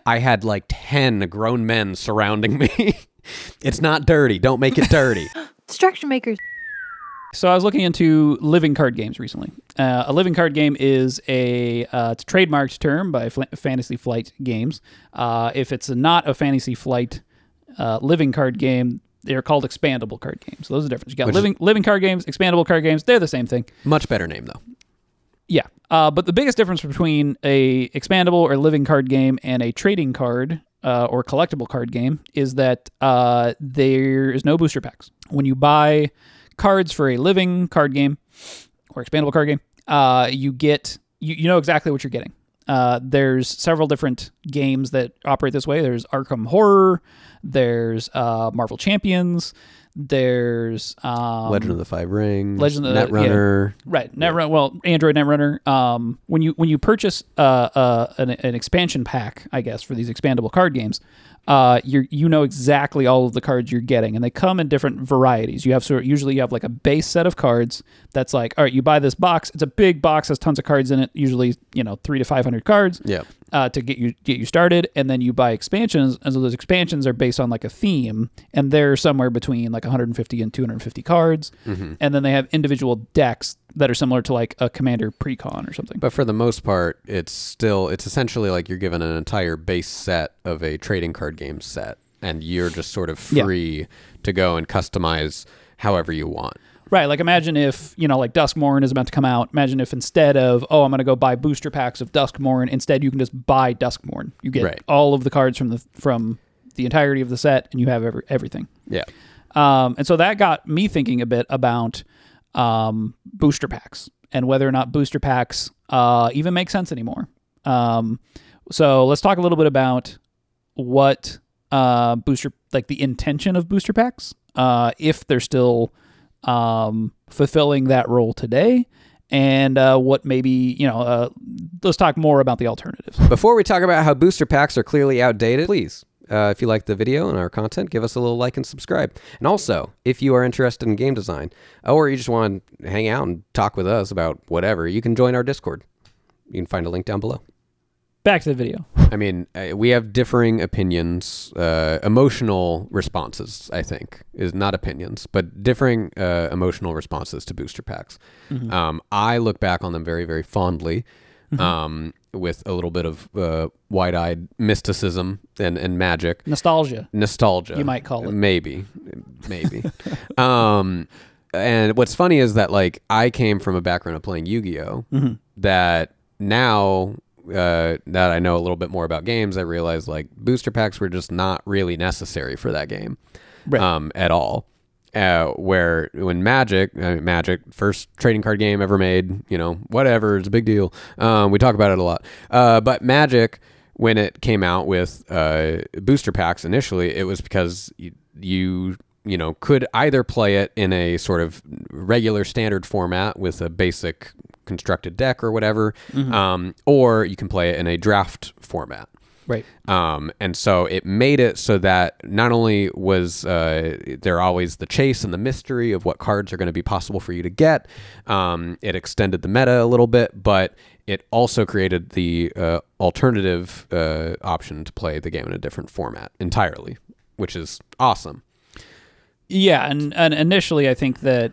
I had like 10 grown men surrounding me. It's not dirty. Don't make it dirty. Distraction makers. So I was looking into living card games recently. A living card game is it's a trademarked term by Fantasy Flight Games. If it's not a Fantasy Flight living card game, they're called expandable card games. So those are the difference. You got living card games, expandable card games. They're the same thing. Much better name, though. Yeah. But the biggest difference between a expandable or living card game and a trading card or collectible card game is that there is no booster packs. When you buy cards for a living card game or expandable card game, you get you know exactly what you're getting. There's several different games that operate this way. There's Arkham Horror, there's Marvel Champions, there's Legend of the Five Rings, Netrunner. Yeah, right, Netrunner. Well, Android Netrunner. When you purchase an expansion pack, I guess, for these expandable card games, you know exactly all of the cards you're getting, and they come in different varieties. You have usually you have like a base set of cards that's like, all right, you buy this box. It's a big box, has tons of cards in it. Usually, 300 to 500 cards. Yeah. To get you started, and then you buy expansions, and so those expansions are based on like a theme, and they're somewhere between like 150 and 250 cards, and then they have individual decks that are similar to like a Commander Precon or something. But for the most part, it's essentially like you're given an entire base set of a trading card game set, and you're just sort of free to go and customize however you want. Right, like imagine if, like Duskmorn is about to come out. Imagine if instead of, I'm going to go buy booster packs of Duskmorn, instead you can just buy Duskmorn. You get all of the cards from the entirety of the set, and you have everything. Yeah. And so that got me thinking a bit about booster packs and whether or not booster packs even make sense anymore. So let's talk a little bit about what the intention of booster packs, if they're still fulfilling that role today, and what maybe, let's talk more about the alternatives. Before we talk about how booster packs are clearly outdated, please, if you like the video and our content, give us a little like and subscribe. And also, if you are interested in game design, or you just want to hang out and talk with us about whatever, you can join our Discord. You can find a link down below. Back to the video. I mean, we have differing opinions, emotional responses, I think, is not opinions, but differing emotional responses to booster packs. I look back on them very, very fondly, with a little bit of wide-eyed mysticism and magic. Nostalgia, you might call it. Maybe. And what's funny is that, like, I came from a background of playing Yu-Gi-Oh! That now... that I know a little bit more about games, I realized like booster packs were just not really necessary for that game, at all. Where when Magic, first trading card game ever made, whatever, it's a big deal. We talk about it a lot. But Magic, when it came out with booster packs initially, it was because you could either play it in a sort of regular standard format with a basic constructed deck or whatever, or you can play it in a draft format. Right. And so it made it so that not only was there always the chase and the mystery of what cards are going to be possible for you to get, it extended the meta a little bit, but it also created the alternative option to play the game in a different format entirely, which is awesome. Yeah, and initially I think that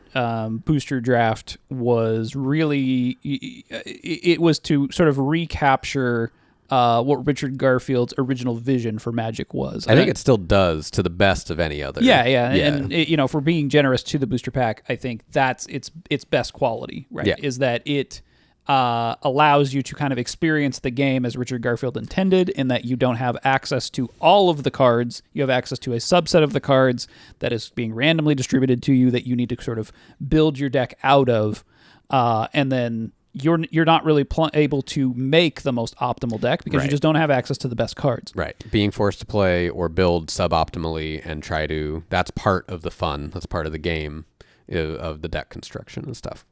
Booster Draft was really, it was to sort of recapture what Richard Garfield's original vision for Magic was. I think it still does to the best of any other. Yeah. And if we're being generous to the booster pack, I think that's its best quality, right? Yeah. Is that it allows you to kind of experience the game as Richard Garfield intended, in that you don't have access to all of the cards. You have access to a subset of the cards that is being randomly distributed to you that you need to sort of build your deck out of, and then you're not really able to make the most optimal deck because you just don't have access to the best cards. Right. Being forced to play or build suboptimally and try to, that's part of the fun. That's part of the game of the deck construction and stuff.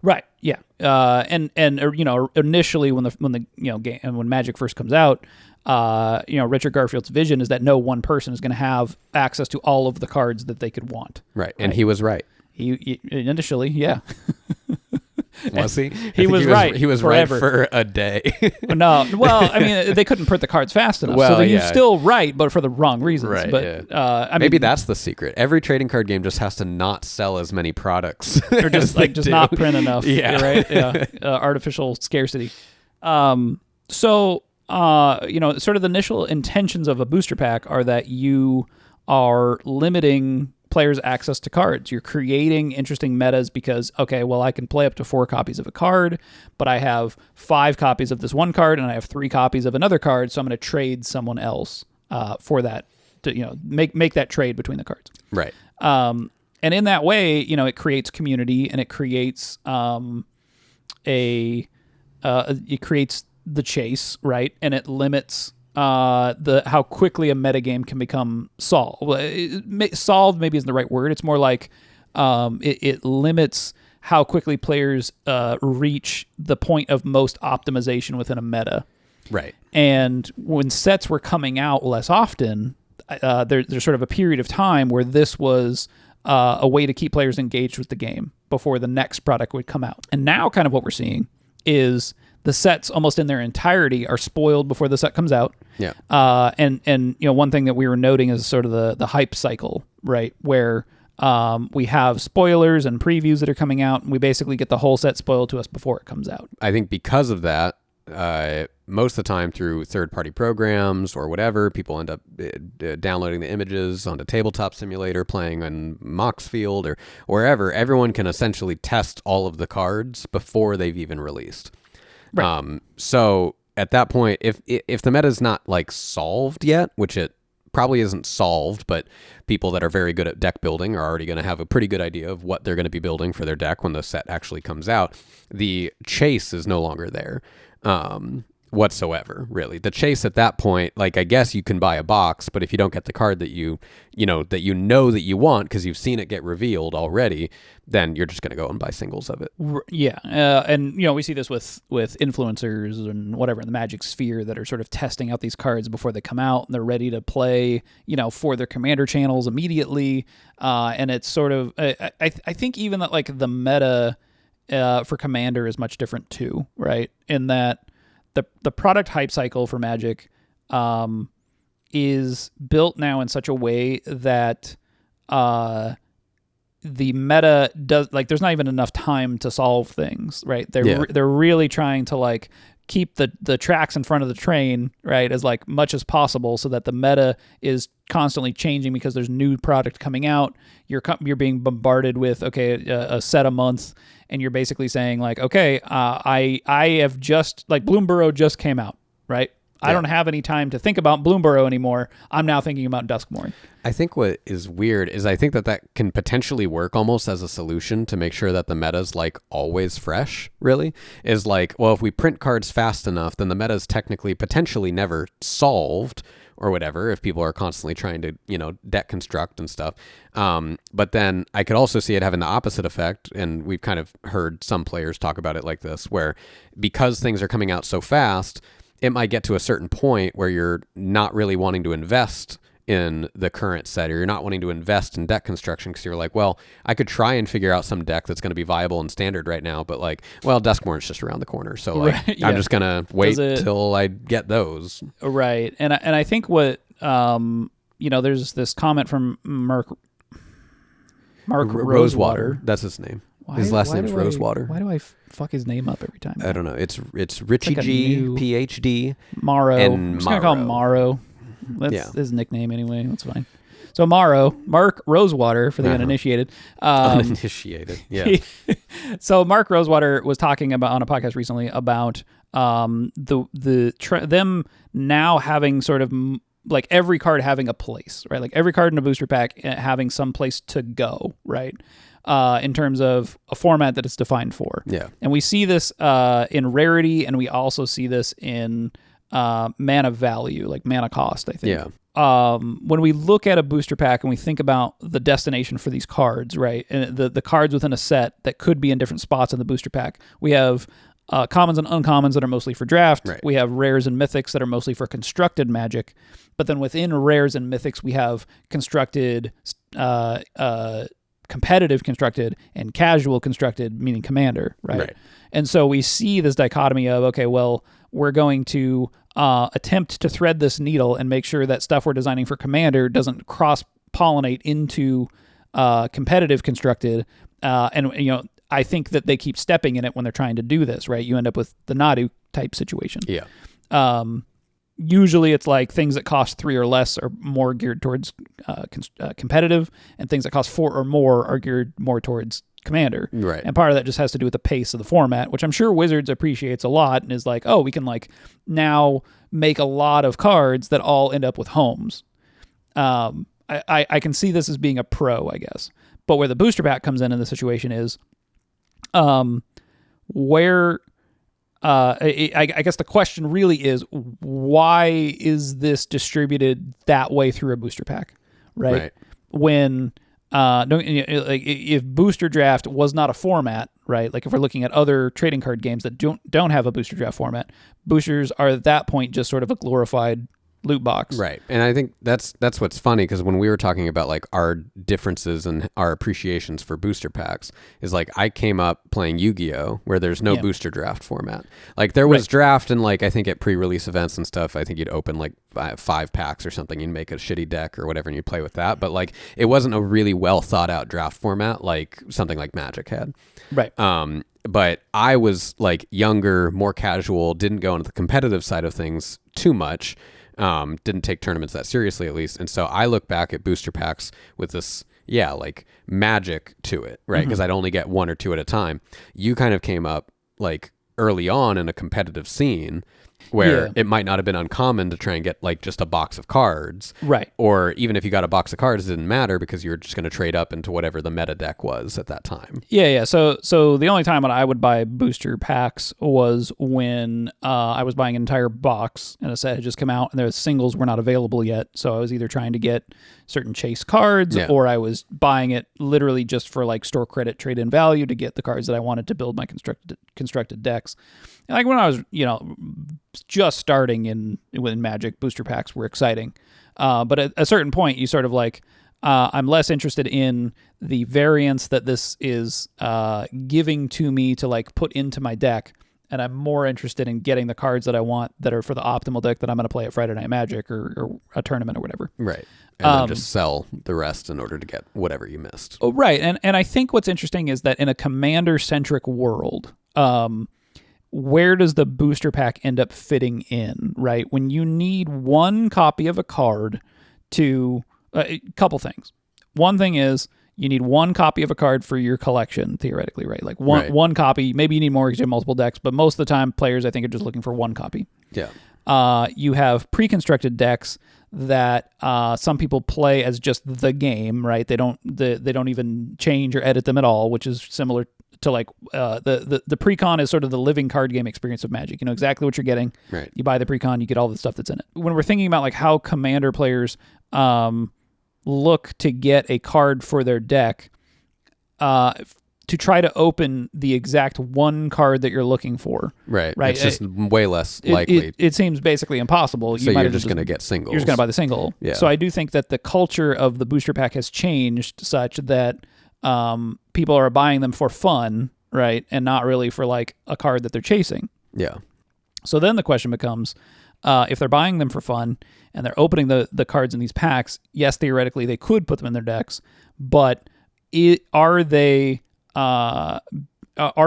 Right. Yeah. And initially when the game, and when Magic first comes out, Richard Garfield's vision is that no one person is going to have access to all of the cards that they could want. Right. And he was right. He initially, yeah. Was he? He was right. He was forever. right for a day. No, well, I mean, they couldn't print the cards fast enough, so he was still right, but for the wrong reasons. Right. But maybe that's the secret. Every trading card game just has to not sell as many products, or just not print enough. Yeah, right. Yeah, artificial scarcity. So sort of the initial intentions of a booster pack are that you are limiting players' access to cards. You're creating interesting metas because, okay, well, I can play up to 4 copies of a card, but I have 5 copies of this one card and I have 3 copies of another card, so I'm going to trade someone else for that to make that trade between the cards. Right. And in that way, it creates community and it creates it creates the chase, right? And it limits how quickly a metagame can become solved. Well, solved maybe isn't the right word. It's more like it limits how quickly players reach the point of most optimization within a meta. Right. And when sets were coming out less often, there's sort of a period of time where this was a way to keep players engaged with the game before the next product would come out. And now kind of what we're seeing is the sets almost in their entirety are spoiled before the set comes out. Yeah. And one thing that we were noting is sort of the hype cycle, right? Where we have spoilers and previews that are coming out, and we basically get the whole set spoiled to us before it comes out. I think because of that, most of the time through third-party programs or whatever, people end up downloading the images onto Tabletop Simulator, playing on Moxfield or wherever. Everyone can essentially test all of the cards before they've even released. Right. So at that point, if the meta is not like solved yet, which it probably isn't solved, but people that are very good at deck building are already going to have a pretty good idea of what they're going to be building for their deck when the set actually comes out. The chase is no longer there whatsoever, really. The chase at that point, like, I guess you can buy a box, but if you don't get the card that you want because you've seen it get revealed already, then you're just going to go and buy singles of it. Yeah. And we see this with influencers and whatever in the Magic sphere that are sort of testing out these cards before they come out, and they're ready to play, for their commander channels immediately. And it's sort of, I think even that like the meta for commander is much different too, right? In that the product hype cycle for Magic is built now in such a way that the meta does, like, there's not even enough time to solve things, right? They're really trying to like keep the tracks in front of the train, right, as like much as possible, so that the meta is constantly changing because there's new product coming out. You're being bombarded with a set a month, and you're basically saying like, okay, I have just, like, Bloomburrow just came out, right? I don't have any time to think about Bloomburrow anymore. I'm now thinking about Duskmourn. I think what is weird is I think that can potentially work almost as a solution to make sure that the meta's like always fresh, really. Is like, well, if we print cards fast enough, then the meta's technically potentially never solved or whatever, if people are constantly trying to, deck construct and stuff. But then I could also see it having the opposite effect, and we've kind of heard some players talk about it like this, where because things are coming out so fast, it might get to a certain point where you're not really wanting to invest in the current set, or you're not wanting to invest in deck construction because you're like, well, I could try and figure out some deck that's going to be viable and standard right now, but like, well, Duskmourn's just around the corner, so like, right, I'm just going to wait till I get those. Right, and I think what, there's this comment from Mark Rosewater. That's his name. His last name's Rosewater. Why do I fuck his name up every time? I don't know. It's Richie like G, PhD. Morrow. And I'm just going to call him Morrow. That's his nickname anyway. That's fine. So Mark Rosewater, for the uninitiated. Uninitiated, yeah. So Mark Rosewater was talking about on a podcast recently about them now having sort of like every card having a place, right? Like every card in a booster pack having some place to go, right? In terms of a format that it's defined for. Yeah. And we see this in rarity, and we also see this in mana value, like mana cost, I think. Yeah. When we look at a booster pack and we think about the destination for these cards, right, and the cards within a set that could be in different spots in the booster pack, we have commons and uncommons that are mostly for draft. Right. We have rares and mythics that are mostly for constructed Magic. But then within rares and mythics, we have constructed competitive constructed and casual constructed, meaning commander, right? And so we see this dichotomy of, okay, well, we're going to attempt to thread this needle and make sure that stuff we're designing for commander doesn't cross-pollinate into competitive constructed. And, you know, I think that they keep stepping in it when they're trying to do this, right? You end up with the Nadu type situation. Yeah. Usually it's like things that cost 3 or less are more geared towards competitive, and things that cost 4 or more are geared more towards commander. Right. And part of that just has to do with the pace of the format, which I'm sure Wizards appreciates a lot and is like, oh, we can like now make a lot of cards that all end up with homes. I can see this as being a pro, I guess. But where the booster pack comes in the situation is where... I guess the question really is, why is this distributed that way through a booster pack, right? When if booster draft was not a format, right? Like if we're looking at other trading card games that don't have a booster draft format, boosters are at that point just sort of a glorified loot box. Right. And I think that's what's funny, because when we were talking about like our differences and our appreciations for booster packs, is like I came up playing Yu-Gi-Oh! Where there's no booster draft format. Like there was draft, and like I think at pre-release events and stuff, I think you'd open like 5 packs or something, you'd make a shitty deck or whatever and you'd play with that. But like it wasn't a really well thought out draft format like something like Magic had. Right. But I was like younger, more casual, didn't go into the competitive side of things too much. Didn't take tournaments that seriously, at least. And so I look back at booster packs with this, like magic to it, right? Because I'd only get 1 or 2 at a time. You kind of came up like early on in a competitive scene where it might not have been uncommon to try and get like just a box of cards. Right. Or even if you got a box of cards, it didn't matter because you were just going to trade up into whatever the meta deck was at that time. Yeah. So the only time when I would buy booster packs was when I was buying an entire box and a set had just come out and the singles were not available yet. So I was either trying to get certain chase cards or I was buying it literally just for like store credit, trade in value to get the cards that I wanted to build my constructed decks. And like when I was, just starting with Magic, booster packs were exciting. But at a certain point, you sort of like, I'm less interested in the variance that this is giving to me to like put into my deck. And I'm more interested in getting the cards that I want that are for the optimal deck that I'm going to play at Friday Night Magic or a tournament or whatever. Right. And then just sell the rest in order to get whatever you missed. Oh, right. And I think what's interesting is that in a commander-centric world, where does the booster pack end up fitting in, right? When you need 1 copy of a card to... a couple things. One thing is you need 1 copy of a card for your collection, theoretically, right? Like one copy. Maybe you need more because you have multiple decks, but most of the time players, I think, are just looking for 1 copy. Yeah. You have pre-constructed decks that some people play as just the game, right? They don't even change or edit them at all, which is similar to like the pre-con is sort of the living card game experience of Magic. You know exactly what you're getting. Right. You buy the pre-con, you get all the stuff that's in it. When we're thinking about like how commander players look to get a card for their deck, to try to open the exact 1 card that you're looking for. Right. It's just way less likely. It seems basically impossible. So you're just going to get singles. You're just going to buy the single. Yeah. So I do think that the culture of the booster pack has changed such that people are buying them for fun, right? And not really for like a card that they're chasing. Yeah. So then the question becomes, if they're buying them for fun and they're opening the cards in these packs, yes, theoretically they could put them in their decks, but are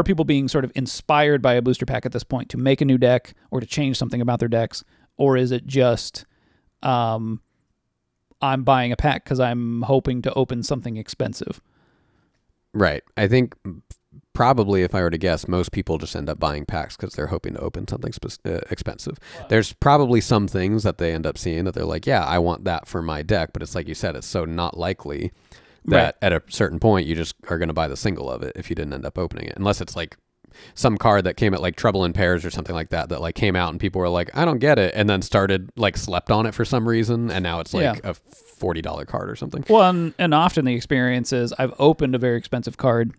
people being sort of inspired by a booster pack at this point to make a new deck or to change something about their decks? Or is it just, I'm buying a pack because I'm hoping to open something expensive? Right. I think probably, if I were to guess, most people just end up buying packs because they're hoping to open something expensive. There's probably some things that they end up seeing that they're like, yeah, I want that for my deck. But it's like you said, it's so not likely that at a certain point you just are going to buy the single of it if you didn't end up opening it. Unless it's like some card that came at like Trouble in Pairs or something like that like came out and people were like, I don't get it. And then started like slept on it for some reason. And now it's like a $40 card or something. Well, and often the experience is I've opened a very expensive card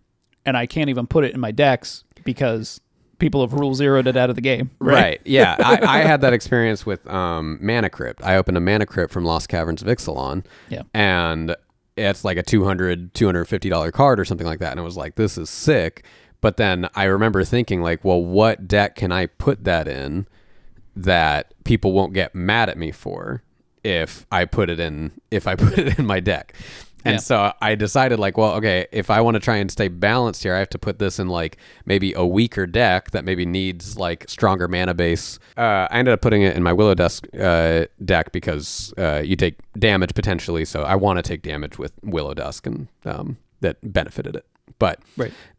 and I can't even put it in my decks because people have rule zeroed it out of the game. Right. Yeah. I had that experience with Mana Crypt. I opened a Mana Crypt from Lost Caverns of Ixalan. Yeah. And it's like a $250 card or something like that. And I was like, this is sick. But then I remember thinking like, well, what deck can I put that in that people won't get mad at me for if I put it in my deck? And so I decided like, well, okay, if I want to try and stay balanced here, I have to put this in like maybe a weaker deck that maybe needs like stronger mana base. I ended up putting it in my Willow Dusk deck because you take damage potentially. So I want to take damage with Willow Dusk, and that benefited it. But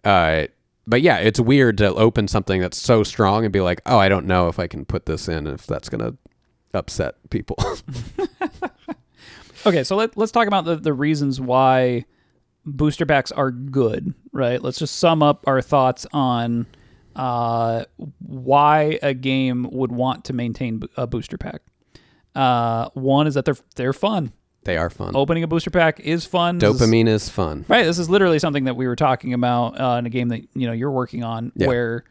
yeah, it's weird to open something that's so strong and be like, oh, I don't know if I can put this in, if that's going to upset people. Okay, so let's talk about the reasons why booster packs are good, right? Let's just sum up our thoughts on why a game would want to maintain a booster pack. One is that they're fun. They are fun. Opening a booster pack is fun. Dopamine is fun. Right. This is literally something that we were talking about in a game that you're working on, where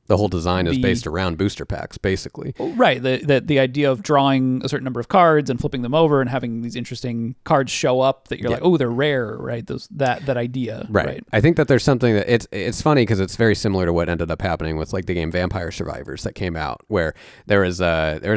the whole design is based around booster packs, basically. Right. The idea of drawing a certain number of cards and flipping them over and having these interesting cards show up that you're like, oh, they're rare, right? That idea. Right. I think that there's something that it's funny because it's very similar to what ended up happening with like the game Vampire Survivors that came out, where there was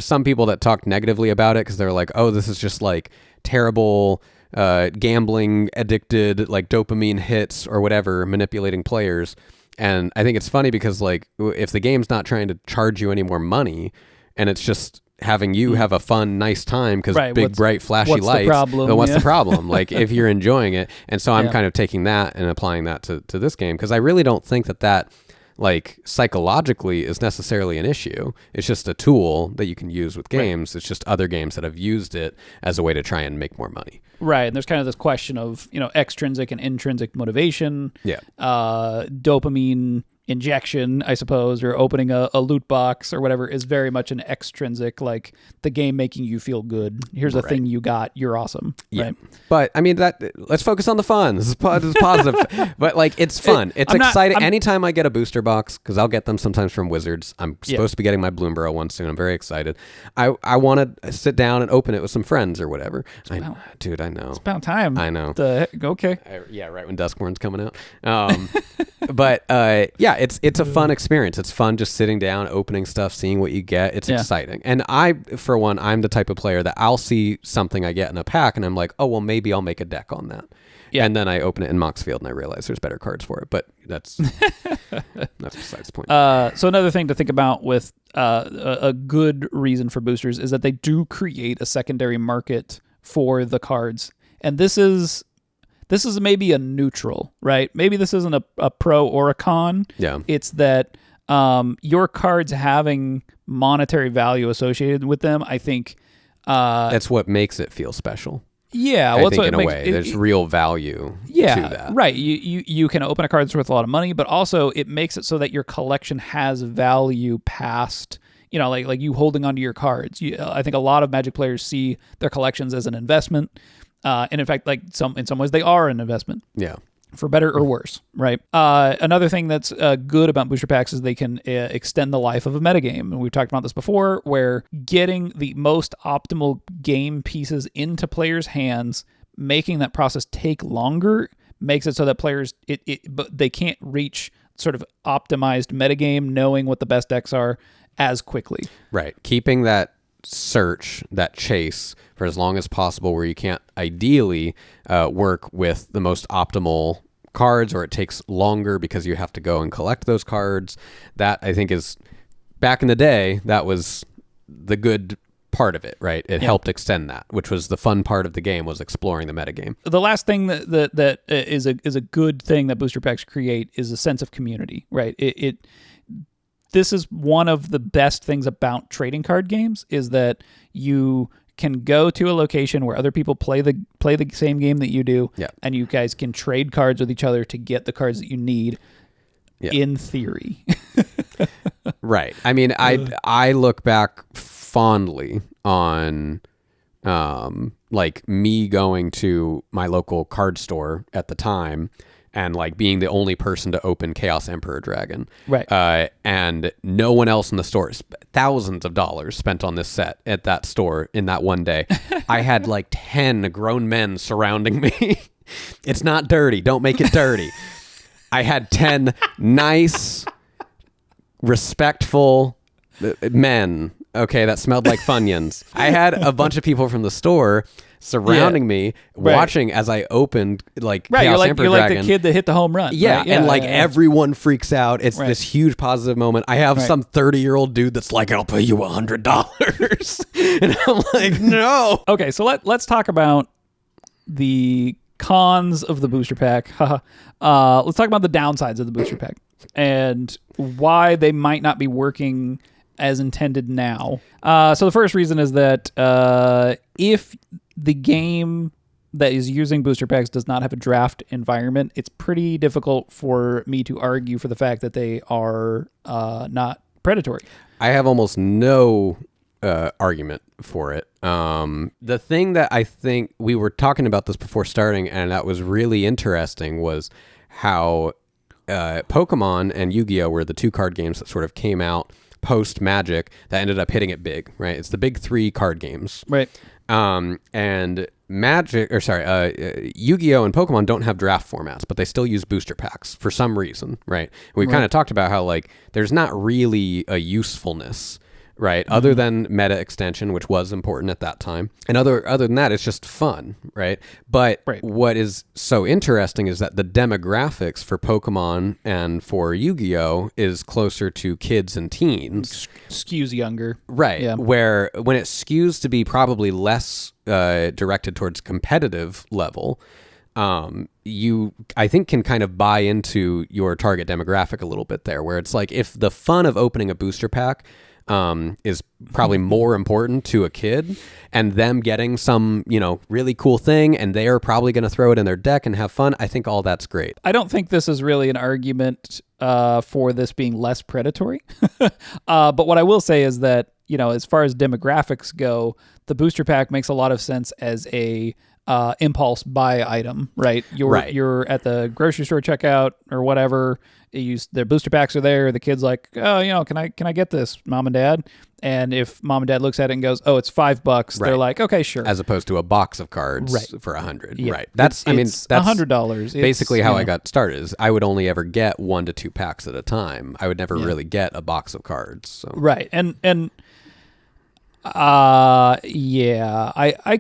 some people that talked negatively about it because they were like, oh, this is just like terrible gambling addicted, like dopamine hits or whatever, manipulating players. And I think it's funny because like if the game's not trying to charge you any more money and it's just having you have a fun, nice time because big, bright, flashy lights, then what's the problem? Like if you're enjoying it. And so I'm kind of taking that and applying that to this game because I really don't think that like psychologically is necessarily an issue. It's just a tool that you can use with games. It's just other games that have used it as a way to try and make more money. Right. And there's kind of this question of, extrinsic and intrinsic motivation. Yeah. Dopamine injection, I suppose, or opening a loot box or whatever is very much an extrinsic, like the game making you feel good. Here's a thing you got. You're awesome. Yeah. Right? But I mean, let's focus on the fun. This is positive. But like, it's fun. It's exciting. Anytime I get a booster box, because I'll get them sometimes from Wizards. I'm supposed to be getting my Bloomburrow one soon. I'm very excited. I want to sit down and open it with some friends or whatever. Dude, I know. It's about time. I know. Okay. Right when Duskborn's coming out. But it's a fun experience. It's fun just sitting down, opening stuff, seeing what you get. It's exciting. And for one, I'm the type of player that I'll see something I get in a pack and I'm like, oh, well, maybe I'll make a deck on that. Yeah. And then I open it in Moxfield and I realize there's better cards for it. But that's besides the point. So another thing to think about with a good reason for boosters is that they do create a secondary market for the cards. And this is maybe a neutral, right? Maybe this isn't a pro or a con. Yeah. It's that your cards having monetary value associated with them, I think... that's what makes it feel special. Yeah. I think in a way, there's real value to that. Right. You can open a card that's worth a lot of money, but also it makes it so that your collection has value past... like you holding onto your cards. I think a lot of Magic players see their collections as an investment. And in fact, like in some ways, they are an investment. Yeah. For better or worse, right? Another thing that's good about booster packs is they can extend the life of a metagame. And we've talked about this before, where getting the most optimal game pieces into players' hands, making that process take longer, makes it so that players but they can't reach sort of optimized metagame, knowing what the best decks are as quickly. Right. Keeping that search, that chase for as long as possible, where you can't ideally work with the most optimal cards, or it takes longer because you have to go and collect those cards. That I think is, back in the day, that was the good part of it, right? It helped extend that, which was the fun part of the game, was exploring the metagame. The last thing that is a good thing that booster packs create is a sense of community, right? This is one of the best things about trading card games, is that you can go to a location where other people play the same game that you do, and you guys can trade cards with each other to get the cards that you need. In theory. Right. I mean, I look back fondly on like me going to my local card store at the time and like being the only person to open Chaos Emperor Dragon. Right. And no one else in the store. Thousands of dollars spent on this set at that store in that one day. I had like 10 grown men surrounding me. It's not dirty. Don't make it dirty. I had 10 nice, respectful men, okay, that smelled like Funyuns. I had a bunch of people from the store surrounding me, watching as I opened like Chaos Emperor You're Dragon. like the kid that hit the home run. Yeah, right? and everyone freaks out. It's this huge positive moment. I have some 30-year-old dude that's like, I'll pay you $100. And I'm like, no. Okay, so let's talk about the cons of the booster pack. Let's talk about the downsides of the booster pack and why they might not be working as intended now. So the first reason is that if the game that is using booster packs does not have a draft environment, it's pretty difficult for me to argue for the fact that they are not predatory. I have almost no argument for it. The thing that I think we were talking about this before starting, and that was really interesting, was how Pokemon and Yu-Gi-Oh were the two card games that sort of came out post Magic that ended up hitting it big, right? It's the big three card games. Right. And Yu-Gi-Oh and Pokemon don't have draft formats, but they still use booster packs for some reason, right? We've kind of talked about how like there's not really a usefulness, right? Other than meta extension, which was important at that time. And other than that, it's just fun, right? But what is so interesting is that the demographics for Pokemon and for Yu-Gi-Oh is closer to kids and teens. Skews younger. Right. Yeah. Where when it skews to be probably less directed towards competitive level, you, I think, can kind of buy into your target demographic a little bit there, where it's like if the fun of opening a booster pack is probably more important to a kid and them getting some, really cool thing and they are probably going to throw it in their deck and have fun, I think all that's great. I don't think this is really an argument for this being less predatory. But what I will say is that, as far as demographics go, the booster pack makes a lot of sense as a impulse buy item, right? You're at the grocery store checkout or whatever. Their booster packs are there. The kid's like, oh, can I get this, mom and dad? And if mom and dad looks at it and goes, oh, it's $5, they're like, okay, sure. As opposed to a box of cards for $100. Yeah. Right. That's $100. Basically how I got started. Is I would only ever get 1 to 2 packs at a time. I would never really get a box of cards. So. Right. And I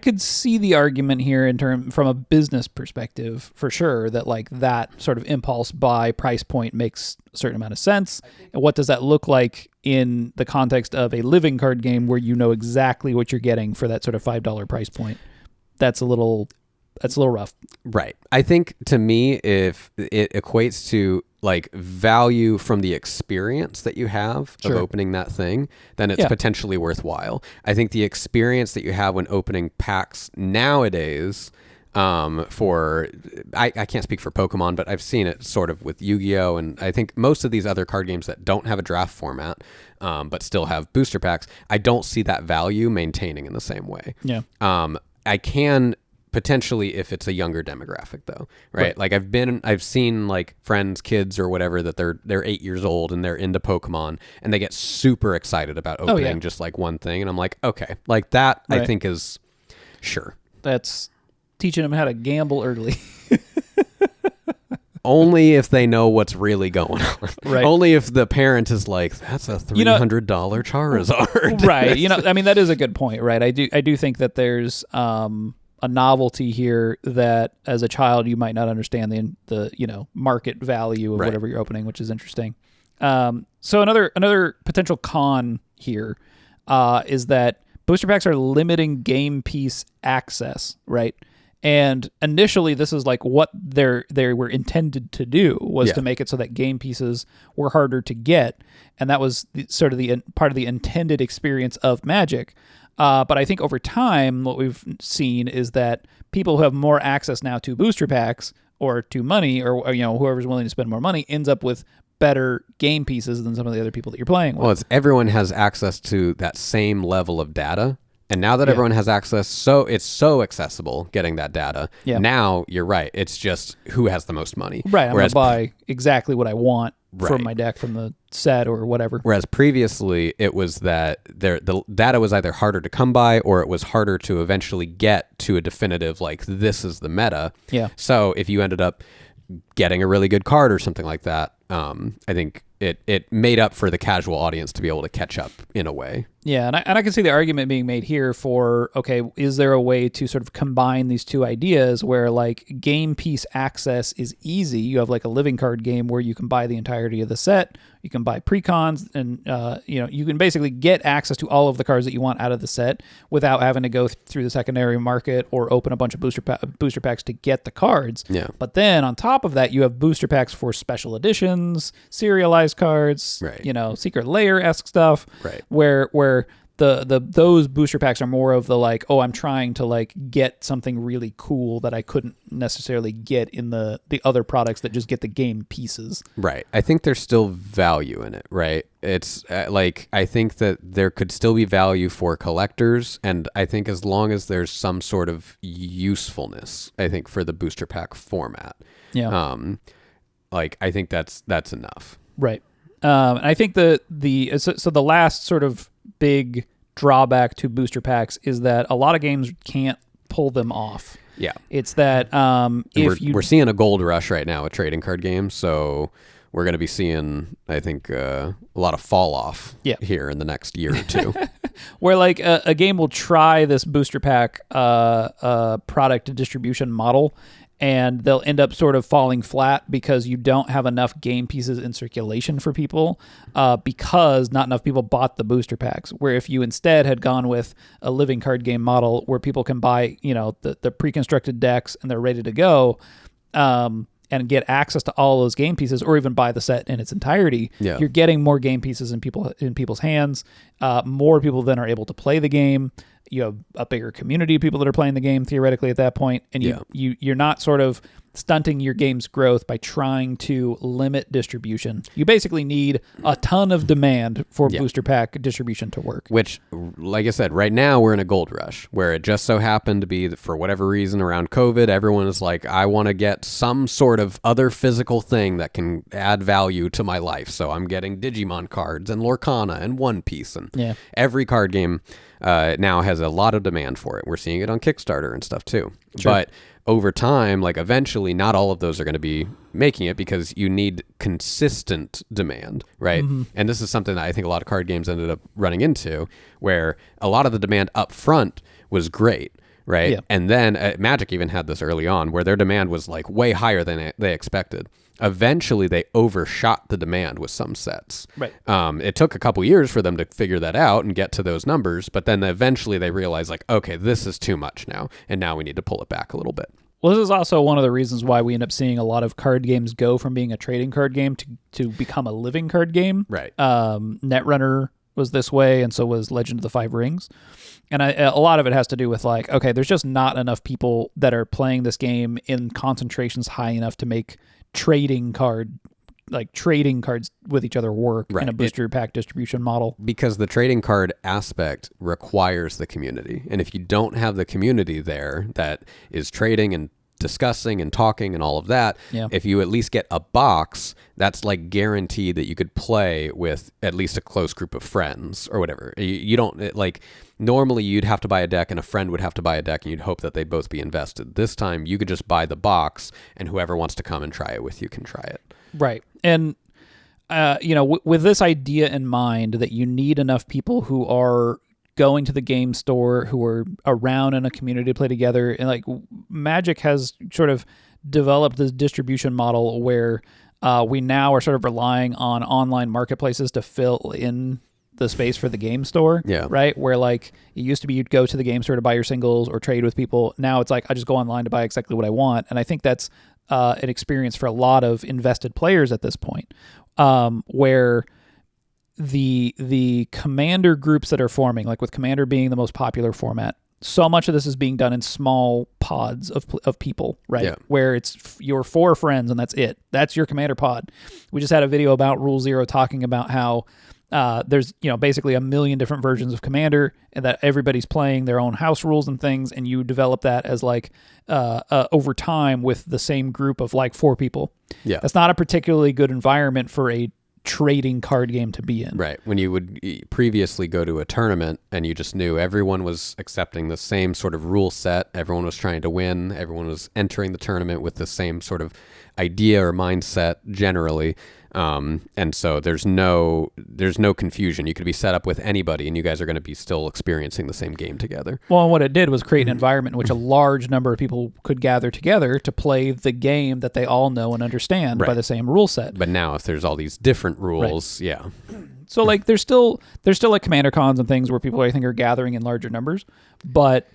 could see the argument here from a business perspective for sure that like that sort of impulse buy price point makes a certain amount of sense. And what does that look like in the context of a living card game where you know exactly what you're getting for that sort of $5 price point? That's a little rough. Right. I think to me, if it equates to like value from the experience that you have of opening that thing, then it's potentially worthwhile. I think the experience that you have when opening packs nowadays, I can't speak for Pokemon, but I've seen it sort of with Yu-Gi-Oh! And I think most of these other card games that don't have a draft format, but still have booster packs, I don't see that value maintaining in the same way. Yeah. I can potentially if it's a younger demographic though, right? Like I've seen like friends, kids or whatever that they're 8 years old and they're into Pokemon and they get super excited about opening just like one thing. And I'm like, okay, like that I think is sure. That's teaching them how to gamble early. Only if they know what's really going on. Right. Only if the parent is like, that's a $300 Charizard. Right. I mean, that is a good point, right? I do think that there's a novelty here that as a child you might not understand the market value of whatever you're opening, which is interesting. So another potential con here is that booster packs are limiting game piece access, right? And initially this is like what they were intended to do was to make it so that game pieces were harder to get, and that was sort of the part of the intended experience of Magic. But I think over time, what we've seen is that people who have more access now to booster packs or to money, or whoever's willing to spend more money, ends up with better game pieces than some of the other people that you're playing with. Well, everyone has access to that same level of data, And now that everyone has access, so it's so accessible getting that data. Yeah. Now you're right. It's just who has the most money. Right. I'm going to buy exactly what I want from my deck from the set or whatever. Whereas previously it was that the data was either harder to come by or it was harder to eventually get to a definitive, like, this is the meta. Yeah. So if you ended up getting a really good card or something like that, I think it made up for the casual audience to be able to catch up in a way. Yeah, and I can see the argument being made here for, okay, is there a way to sort of combine these two ideas where, like, game piece access is easy? You have, like, a living card game where you can buy the entirety of the set, you can buy precons, and you can basically get access to all of the cards that you want out of the set without having to go through the secondary market or open a bunch of booster packs to get the cards. Yeah. But then on top of that, you have booster packs for special editions, serialized cards, right. Secret Lair-esque stuff, right. where those booster packs are more of the, like, oh, I'm trying to, like, get something really cool that I couldn't necessarily get in the other products that just get the game pieces. Right. I think there's still value in it, right? It's like, I think that there could still be value for collectors, and I think as long as there's some sort of usefulness, I think, for the booster pack format. Yeah. Like, I think that's enough. Right. And I think the last sort of big drawback to booster packs is that a lot of games can't pull them off. Yeah. It's that we're seeing a gold rush right now with trading card games, so we're going to be seeing, I think, a lot of fall off here in the next year or two. Where, like, a game will try this booster pack product distribution model, and they'll end up sort of falling flat because you don't have enough game pieces in circulation for people because not enough people bought the booster packs. Where if you instead had gone with a living card game model where people can buy, the pre-constructed decks and they're ready to go, and get access to all those game pieces, or even buy the set in its entirety, you're getting more game pieces in people's hands. More people then are able to play the game. You have a bigger community of people that are playing the game theoretically at that point, and you're not sort of stunting your game's growth by trying to limit distribution. You basically need a ton of demand for booster pack distribution to work. Which, like I said, right now we're in a gold rush where it just so happened to be that for whatever reason around COVID, everyone is like, I want to get some sort of other physical thing that can add value to my life. So I'm getting Digimon cards and Lorcana and One Piece, and every card game now has a lot of demand for it. We're seeing it on Kickstarter and stuff too. Sure. But over time, like, eventually not all of those are going to be making it because you need consistent demand, right? Mm-hmm. And this is something that I think a lot of card games ended up running into, where a lot of the demand up front was great, right? Yeah. And then Magic even had this early on where their demand was, like, way higher than they expected. Eventually, they overshot the demand with some sets. Right. It took a couple years for them to figure that out and get to those numbers, but then eventually they realized, like, okay, this is too much now, and now we need to pull it back a little bit. Well, this is also one of the reasons why we end up seeing a lot of card games go from being a trading card game to become a living card game. Right. Netrunner was this way, and so was Legend of the Five Rings. And a lot of it has to do with, like, okay, there's just not enough people that are playing this game in concentrations high enough to make trading cards with each other work in a booster pack distribution model. Because the trading card aspect requires the community. And if you don't have the community there that is trading and discussing and talking and all of that, if you at least get a box, that's, like, guaranteed that you could play with at least a close group of friends or whatever. You don't, like, normally you'd have to buy a deck and a friend would have to buy a deck and you'd hope that they'd both be invested. This time you could just buy the box and whoever wants to come and try it with you can try it. Right. And with this idea in mind that you need enough people who are going to the game store, who are around in a community to play together, and, like, Magic has sort of developed this distribution model where we now are sort of relying on online marketplaces to fill in the space for the game store, right? Where, like, it used to be you'd go to the game store to buy your singles or trade with people. Now it's like, I just go online to buy exactly what I want. And I think that's an experience for a lot of invested players at this point, where the commander groups that are forming, like with Commander being the most popular format, so much of this is being done in small pods of people, right? Yeah. Where it's your 4 friends and that's it. That's your Commander pod. We just had a video about Rule Zero talking about how there's basically a million different versions of Commander, and that everybody's playing their own house rules and things, and you develop that as like over time with the same group of like 4 people. Yeah, that's not a particularly good environment for a trading card game to be in. Right. When you would previously go to a tournament and you just knew everyone was accepting the same sort of rule set, everyone was trying to win, everyone was entering the tournament with the same sort of idea or mindset generally. And so there's no confusion. You could be set up with anybody and you guys are going to be still experiencing the same game together. Well, and what it did was create an environment in which a large number of people could gather together to play the game that they all know and understand by the same rule set. But now if there's all these different rules, yeah. So like there's still like Commander cons and things where people I think are gathering in larger numbers, but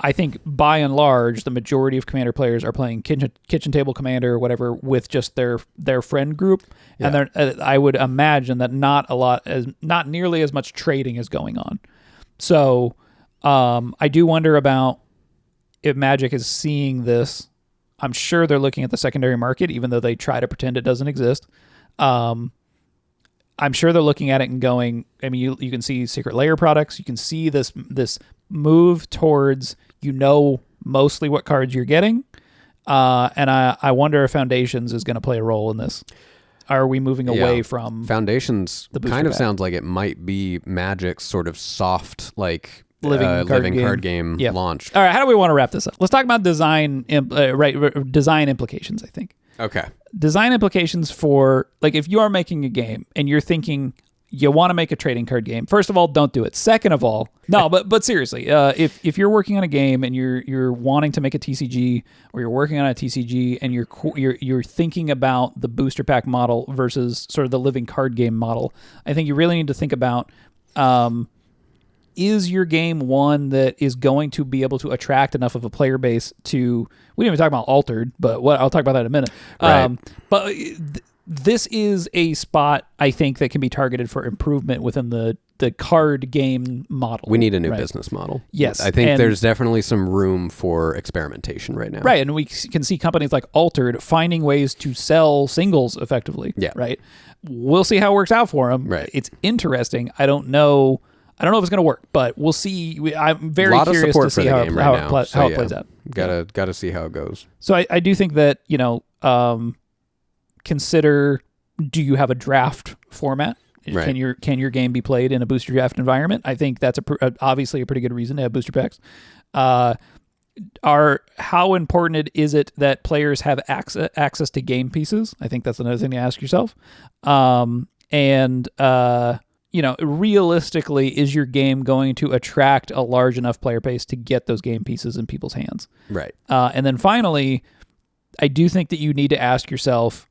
I think by and large, the majority of Commander players are playing kitchen table Commander or whatever with just their friend group, and I would imagine that not nearly as much trading is going on. So I do wonder about if Magic is seeing this. I'm sure they're looking at the secondary market, even though they try to pretend it doesn't exist. I'm sure they're looking at it and going. I mean, you can see Secret Lair products. You can see this move towards mostly what cards you're getting, and I wonder if Foundations is going to play a role in this. Are we moving away from Foundations? Kind of sounds like it might be Magic's sort of soft, like living card game launch. All right, how do we want to wrap this up? Let's talk about design implications. I think. Okay. Design implications for like if you are making a game and you're thinking you want to make a trading card game. First of all, don't do it. Second of all, no, but seriously, if you're working on a game and you're wanting to make a TCG or you're working on a TCG and you're thinking about the booster pack model versus sort of the living card game model, I think you really need to think about is your game one that is going to be able to attract enough of a player base to? We didn't even talk about Altered, but I'll talk about that in a minute. Right. This is a spot, I think, that can be targeted for improvement within the card game model. We need a new business model. Yes. I think there's definitely some room for experimentation right now. Right, and we can see companies like Altered finding ways to sell singles effectively. Yeah. Right? We'll see how it works out for them. Right. It's interesting. I don't know if it's going to work, but we'll see. I'm very curious to see how it plays out. Gotta see how it goes. So I do think that, consider, do you have a draft format? Right. Can your game be played in a booster draft environment? I think that's obviously a pretty good reason to have booster packs. How important is it that players have access to game pieces? I think that's another thing to ask yourself. Realistically, is your game going to attract a large enough player base to get those game pieces in people's hands? Right. And then finally, I do think that you need to ask yourself,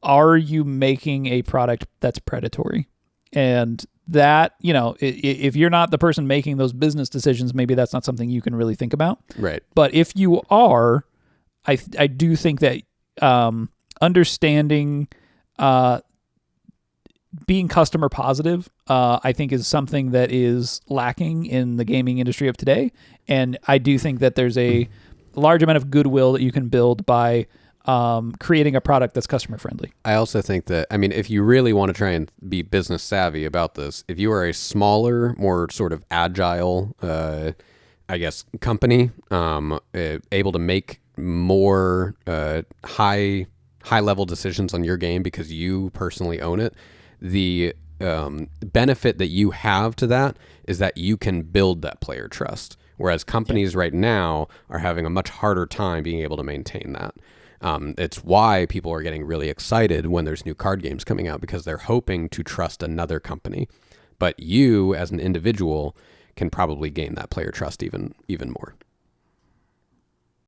are you making a product that's predatory? And that, if you're not the person making those business decisions, maybe that's not something you can really think about. Right. But if you are, I do think that understanding being customer positive, I think is something that is lacking in the gaming industry of today. And I do think that there's a large amount of goodwill that you can build by creating a product that's customer friendly. I also think that, if you really want to try and be business savvy about this, if you are a smaller, more sort of agile, company, able to make more high level decisions on your game because you personally own it, the benefit that you have to that is that you can build that player trust. Whereas companies right now are having a much harder time being able to maintain that. It's why people are getting really excited when there's new card games coming out, because they're hoping to trust another company. But you, as an individual, can probably gain that player trust even more.